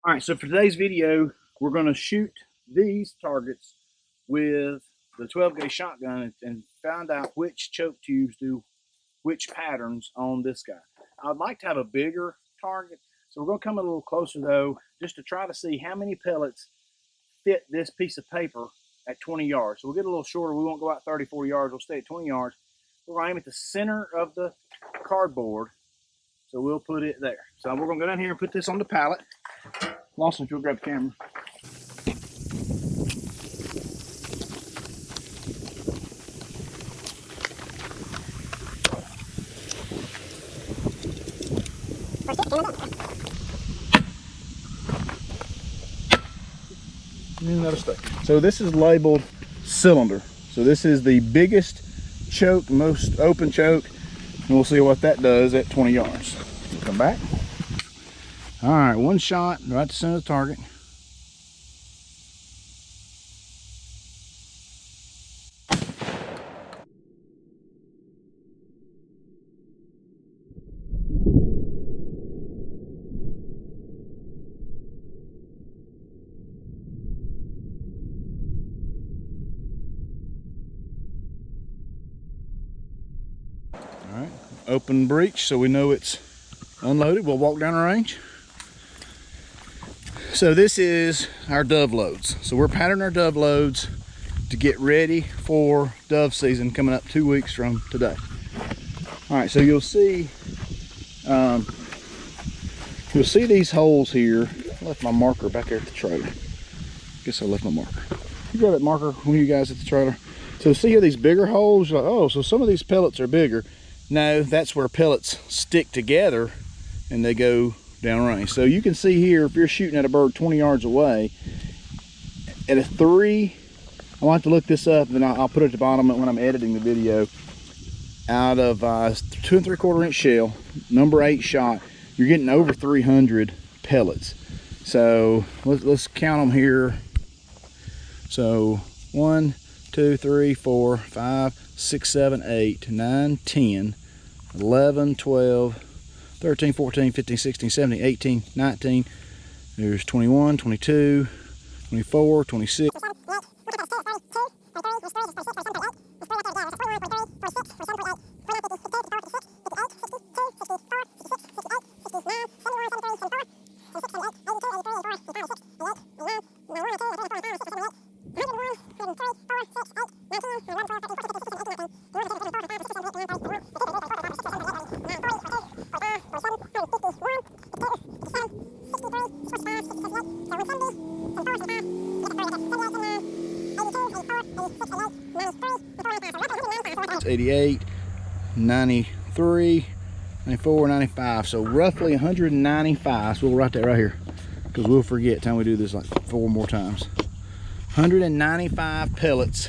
All right, so for today's video, we're going to shoot these targets with the 12 gauge shotgun and find out which choke tubes do which patterns on this guy. I'd like to have a bigger target, so we're going to come a little closer though, just to try to see how many pellets fit this piece of paper at 20 yards. So we'll get a little shorter. We won't go out 30, 40 yards. We'll stay at 20 yards. We're going to aim at the center of the cardboard, so we'll put it there. So we're going to go down here and put this on the pallet. Lawson, if you'll grab the camera. So this is labeled cylinder. So this is the biggest choke, most open choke, and we'll see what that does at 20 yards. Come back. All right, one shot right to center of the target. All right, open breech so we know it's unloaded. We'll walk down the range. So this is our dove loads. So we're patterning our dove loads to get ready for dove season coming up 2 weeks from today. All right, so you'll see these holes here. I left my marker back there at the trailer. Guess I left my marker. You grab that marker when you guys at the trailer. So see here these bigger holes. You're like, oh, so some of these pellets are bigger. No, that's where pellets stick together and they go downrange. So you can see here, if you're shooting at a bird 20 yards away, at a 3, I'll have to look this up, and I'll put it at the bottom when I'm editing the video. Out of 2 3/4 inch shell, number 8 shot, you're getting over 300 pellets. So let's count them here. So 1, 2, 3, 4, 5, 6, 7, 8, 9, 10, 11, 12, 13, 14, 15, 16, 17, 18, 19. There's 21, 22, 24, 26. It's 88, 93, 94, 95. So roughly 195. So we'll write that right here because we'll forget time we do this like 4 more times. 195 pellets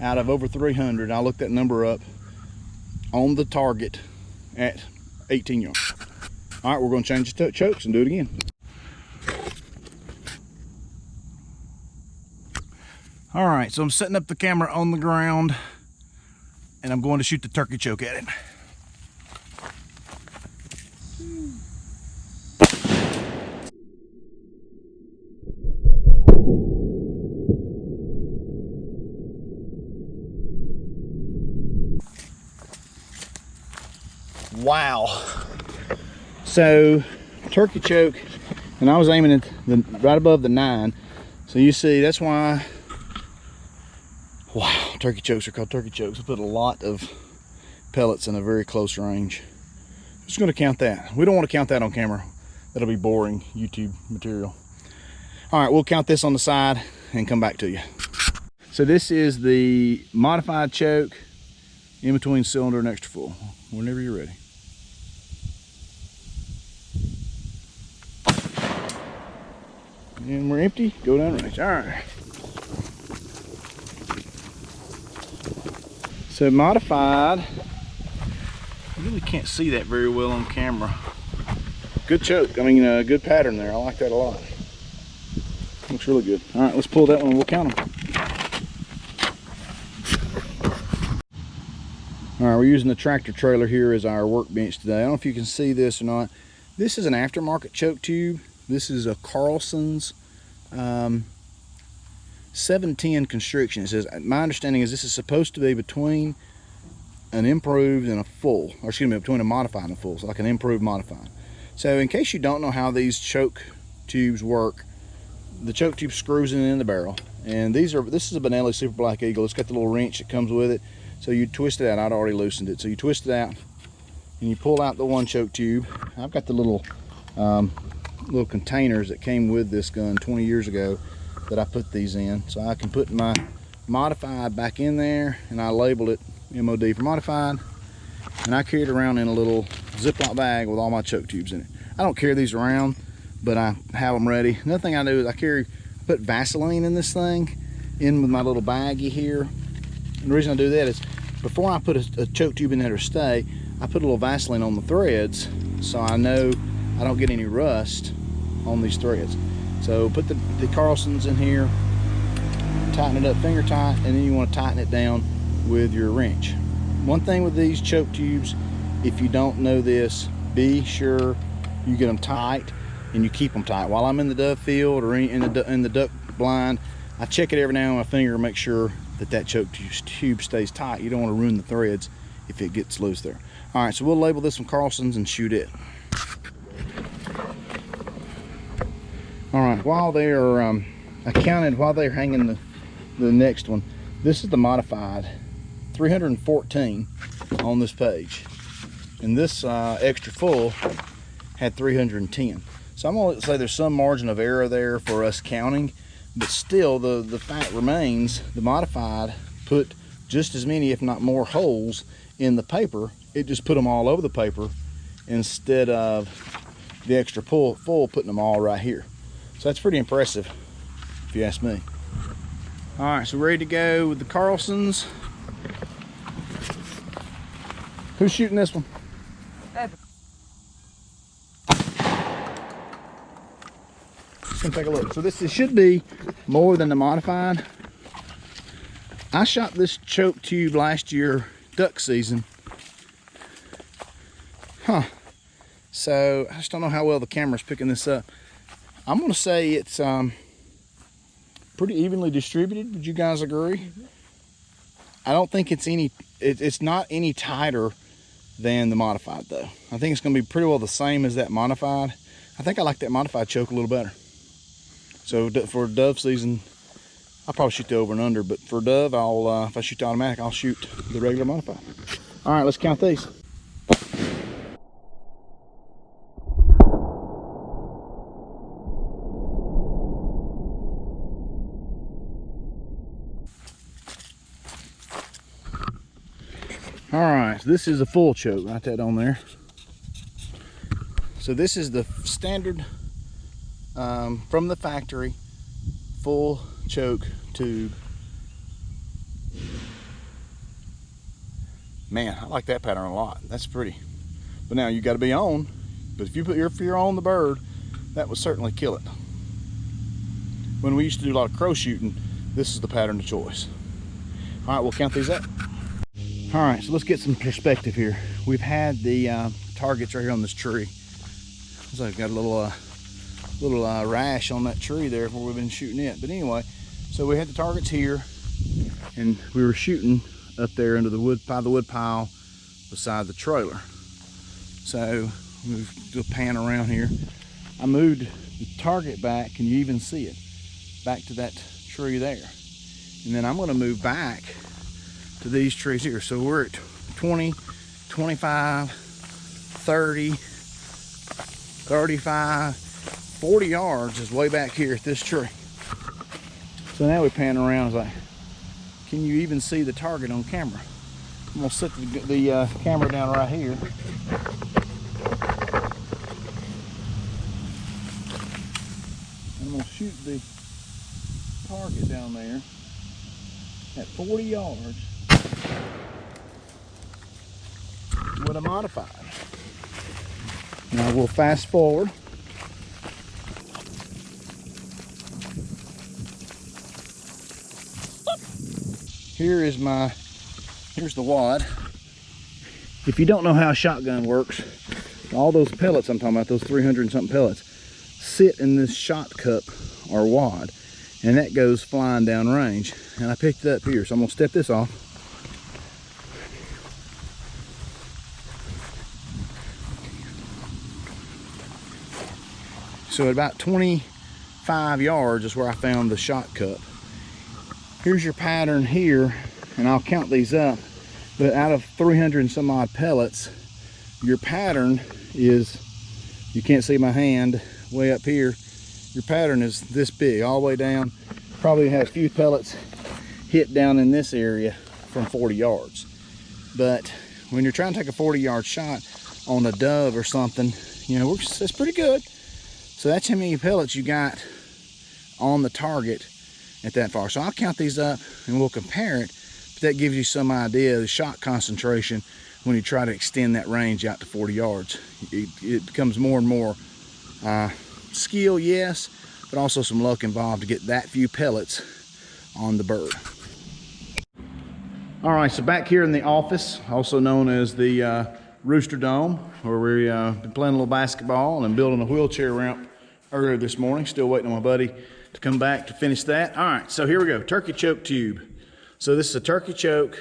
out of over 300. I'll look that number up on the target at 18 yards. All right, we're going to change the chokes and do it again. All right, so I'm setting up the camera on the ground and I'm going to shoot the turkey choke at it. Wow. So turkey choke, and I was aiming at right above the 9. So you see, that's why, wow, turkey chokes are called turkey chokes. I put a lot of pellets in a very close range. I'm just going to count that. We don't want to count that on camera. That'll be boring YouTube material. All right, we'll count this on the side and come back to you. So this is the modified choke in between cylinder and extra full. Whenever you're ready. And we're empty, go down range. All right. So modified, you really can't see that very well on camera. Good choke, I mean good pattern there. I like that a lot. Looks really good. All right, let's pull that one and we'll count them. All right, we're using the tractor trailer here as our workbench today. I don't know if you can see this or not. This is an aftermarket choke tube This is a Carlson's 710 constriction. It says, my understanding is this is supposed to be between an improved and a full, or excuse me, between a modified and a full, so like an improved modified. So in case you don't know how these choke tubes work, the choke tube screws in the barrel, and this is a Benelli Super Black Eagle. It's got the little wrench that comes with it, so you twist it out. I'd already loosened it, so you twist it out and you pull out the one choke tube. I've got the little containers that came with this gun 20 years ago that I put these in, so I can put my modified back in there, and I labeled it MOD for modified, and I carry it around in a little Ziploc bag with all my choke tubes in it. I don't carry these around, but I have them ready. Another thing I do is I put Vaseline in this thing, in with my little baggie here. And the reason I do that is before I put a choke tube in there to stay, I put a little Vaseline on the threads so I know I don't get any rust on these threads. So put the Carlsons in here, tighten it up finger tight, and then you want to tighten it down with your wrench. One thing with these choke tubes, if you don't know this, be sure you get them tight and you keep them tight. While I'm in the dove field or in the duck blind, I check it every now and then with my finger to make sure that choke tube stays tight. You don't want to ruin the threads if it gets loose there. All right, so we'll label this one Carlson's and shoot it. All right, while they are, I counted while they're hanging the next one. This is the modified, 314 on this page, and this extra full had 310. So I'm gonna say there's some margin of error there for us counting, but still the fact remains the modified put just as many, if not more, holes in the paper. It just put them all over the paper instead of the extra full putting them all right here. So that's pretty impressive, if you ask me. All right, so we're ready to go with the Carlsons. Who's shooting this one? Just gonna take a look. So this should be more than the modified. I shot this choke tube last year, duck season. So I just don't know how well the camera's picking this up. I'm gonna say it's pretty evenly distributed. Would you guys agree? Mm-hmm. I don't think it's not any tighter than the modified though. I think it's gonna be pretty well the same as that modified. I think I like that modified choke a little better. So for dove season, I'll probably shoot the over and under, but for dove, if I shoot the automatic, I'll shoot the regular modified. All right, let's count these. All right, so this is a full choke, write that on there. So this is the standard from the factory full choke tube. Man, I like that pattern a lot. That's pretty. But now you got to be on. But if you're on the bird, that would certainly kill it. When we used to do a lot of crow shooting, this is the pattern of choice. All right, we'll count these up. All right, so let's get some perspective here. We've had the targets right here on this tree. So I've got a little rash on that tree there where we've been shooting it. But anyway, so we had the targets here, and we were shooting up there under the wood pile beside the trailer. So we'll pan around here. I moved the target back, can you even see it? Back to that tree there. And then I'm gonna move back to these trees here. So we're at 20, 25, 30, 35, 40 yards is way back here at this tree. So now we pan around, it's like, can you even see the target on camera? I'm gonna set the camera down right here. I'm gonna shoot the target down there at 40 yards with a modified. Now we'll fast forward. Here's the wad. If you don't know how a shotgun works, all those pellets I'm talking about, those 300 and something pellets, sit in this shot cup or wad, and that goes flying down range. And I picked it up here, so I'm gonna step this off. So at about 25 yards is where I found the shot cup. Here's your pattern here, and I'll count these up, but out of 300 and some odd pellets, your pattern is, you can't see my hand way up here, your pattern is this big all the way down. Probably has a few pellets hit down in this area from 40 yards. But when you're trying to take a 40-yard shot on a dove or something, you know, it's pretty good. So that's how many pellets you got on the target at that far. So I'll count these up and we'll compare it, but that gives you some idea of the shot concentration when you try to extend that range out to 40 yards. It becomes more and more skill, yes, but also some luck involved to get that few pellets on the bird. All right, so back here in the office, also known as the Rooster Dome, where we've been playing a little basketball and building a wheelchair ramp earlier this morning. Still waiting on my buddy to come back to finish that. All right, so here we go, turkey choke tube. So this is a turkey choke,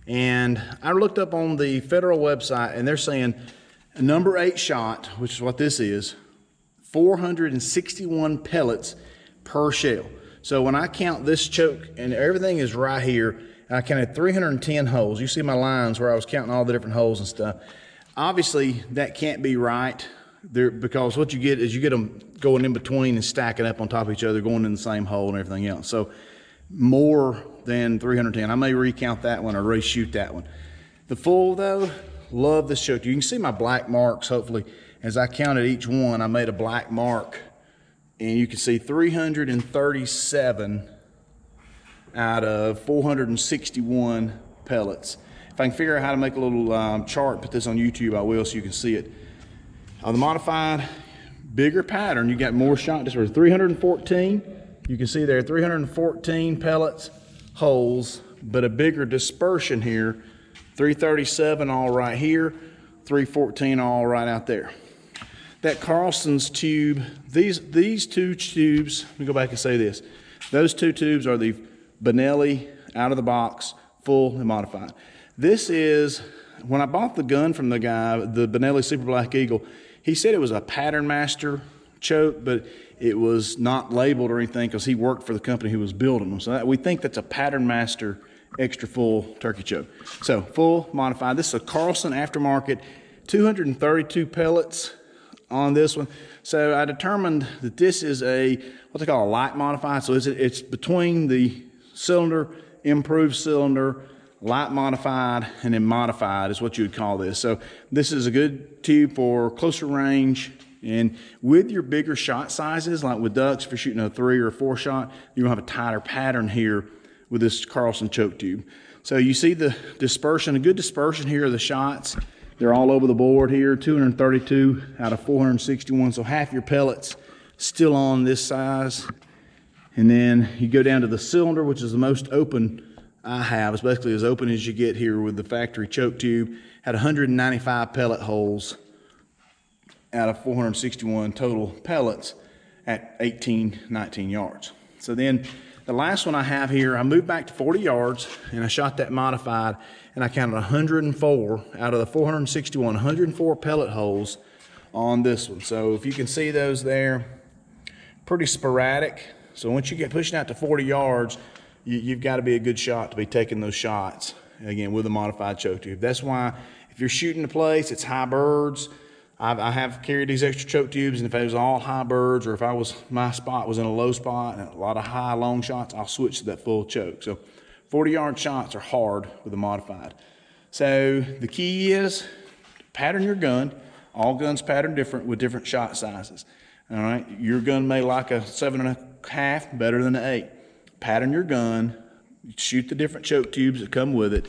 and I looked up on the federal website, and they're saying a number 8 shot, which is what this is, 461 pellets per shell. So when I count this choke, and everything is right here, I counted 310 holes. You see my lines where I was counting all the different holes and stuff. Obviously, that can't be right there, because what you get is you get them going in between and stacking up on top of each other, going in the same hole and everything else. So more than 310. I may recount that one or reshoot that one. The full though, love this choke. You can see my black marks, hopefully. As I counted each one, I made a black mark, and you can see 337 out of 461 pellets. If I can figure out how to make a little chart, put this on YouTube, I will, so you can see it. On the modified, bigger pattern, you got more shot. This was 314. You can see there 314 pellets, holes, but a bigger dispersion here. 337 all right here, 314 all right out there. That Carlson's tube, these two tubes, let me go back and say this. Those two tubes are the Benelli out of the box, full and modified. This is, when I bought the gun from the guy, the Benelli Super Black Eagle, he said it was a Patternmaster choke, but it was not labeled or anything because he worked for the company who was building them. So we think that's a Patternmaster extra full turkey choke. So full, modified. This is a Carlson aftermarket, 232 pellets on this one. So I determined that this is a, what they call a light modified. So it's between the cylinder, improved cylinder, light modified, and then modified is what you would call this. So this is a good tube for closer range, and with your bigger shot sizes, like with ducks, if you're shooting a 3 or 4 shot, you're gonna have a tighter pattern here with this Carlson choke tube. So you see the dispersion, a good dispersion here of the shots. They're all over the board here, 232 out of 461. So half your pellets still on this size. And then you go down to the cylinder, which is the most open I have. It's basically as open as you get here with the factory choke tube. Had 195 pellet holes out of 461 total pellets at 18, 19 yards. So then the last one I have here, I moved back to 40 yards and I shot that modified, and I counted 104 out of the 461, 104 pellet holes on this one. So if you can see those there, pretty sporadic. So once you get pushing out to 40 yards, you've got to be a good shot to be taking those shots, again, with a modified choke tube. That's why if you're shooting a place, it's high birds. I have carried these extra choke tubes, and if it was all high birds, or if my spot was in a low spot and a lot of high long shots, I'll switch to that full choke. So 40-yard shots are hard with a modified. So the key is pattern your gun. All guns pattern different with different shot sizes. All right, your gun may like a 7.5 better than an 8. Pattern your gun, shoot the different choke tubes that come with it,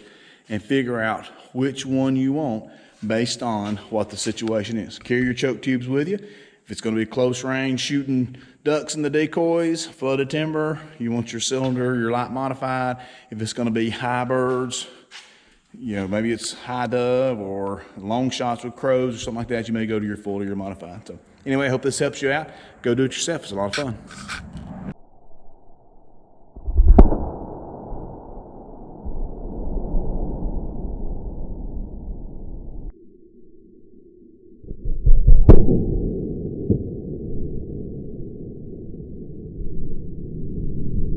and figure out which one you want based on what the situation is. Carry your choke tubes with you. If it's going to be close range, shooting ducks in the decoys, flooded timber, you want your cylinder, your light modified. If it's going to be high birds, you know, maybe it's high dove or long shots with crows or something like that, you may go to your full or your modified. So Anyway, I hope this helps you out. Go do it yourself. It's a lot of fun.